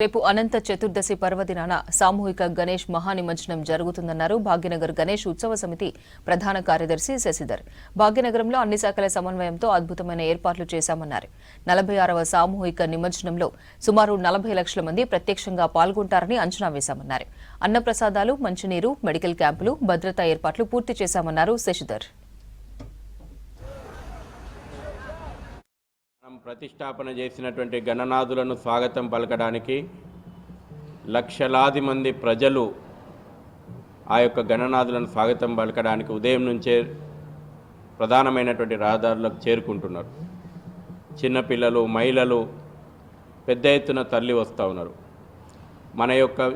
రేపు అనంత చతుర్దశి పర్వదినాన సామూహిక గణేష్ మహానిమజ్జనం జరుగుతుందన్నారు భాగ్యనగర్ గణేష్ ఉత్సవ సమితి ప్రధాన కార్యదర్శి శశిధర్. భాగ్యనగరంలో అన్ని శాఖల సమన్వయంతో అద్భుతమైన ఏర్పాట్లు చేశామన్నారు. 46వ సామూహిక నిమజ్జనంలో సుమారు 40 లక్షల మంది ప్రత్యక్షంగా పాల్గొంటారని అంచనా వేశామన్నారు. అన్నప్రసాదాలు, మంచినీరు, మెడికల్ క్యాంపులు, భద్రతా ఏర్పాట్లు పూర్తి చేశామన్నారు శశిధర్. ప్రతిష్టాపన చేసినటువంటి గణనాథులను స్వాగతం పలకడానికి లక్షలాది మంది ప్రజలు ఆ యొక్క గణనాథులను స్వాగతం పలకడానికి ఉదయం నుంచే ప్రధానమైనటువంటి రహదారులకు చేరుకుంటున్నారు. చిన్నపిల్లలు, మహిళలు పెద్ద ఎత్తున తరలి వస్తూ ఉన్నారు. మన యొక్క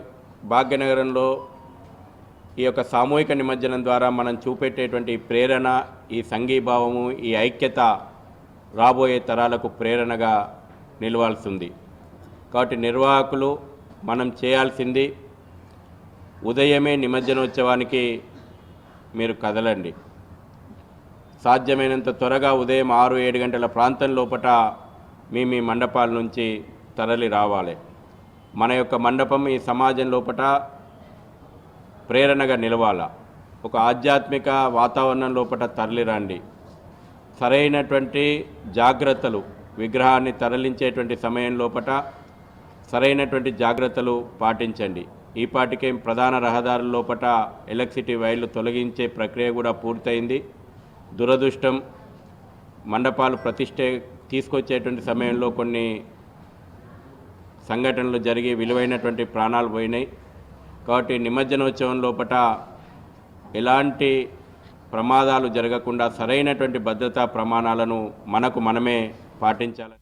భాగ్యనగరంలో ఈ యొక్క సామూహిక నిమజ్జనం ద్వారా మనం చూపెట్టేటువంటి ప్రేరణ, ఈ సంఘీభావము, ఈ ఐక్యత రాబోయే తరాలకు ప్రేరణగా నిలవాల్సింది. కాబట్టి నిర్వాహకులు మనం చేయాల్సింది ఉదయమే నిమజ్జనోత్సవానికి మీరు కదలండి. సాధ్యమైనంత త్వరగా ఉదయం 6-7 గంటల ప్రాంతం లోపల మీ మండపాల నుంచి తరలి రావాలి. మన యొక్క మండపం ఈ సమాజం లోపల ప్రేరణగా నిలవాల. ఒక ఆధ్యాత్మిక వాతావరణం లోపల తరలి రండి. సరైనటువంటి జాగ్రత్తలు, విగ్రహాన్ని తరలించేటువంటి సమయం లోపల సరైనటువంటి జాగ్రత్తలు పాటించండి. ఈ పాటికే ప్రధాన రహదారుల లోపల ఎలక్ట్రిసిటీ వైర్లు తొలగించే ప్రక్రియ కూడా పూర్తయింది. దురదృష్టం, మండపాలు తీసుకొచ్చేటువంటి సమయంలో కొన్ని సంఘటనలు జరిగి విలువైనటువంటి ప్రాణాలు పోయినాయి. కాబట్టి నిమజ్జనోత్సవం లోపల ఎలాంటి ప్రమాదాలు జరగకుండా సరైనటువంటి భద్రతా ప్రమాణాలను మనమే పాటించాలి.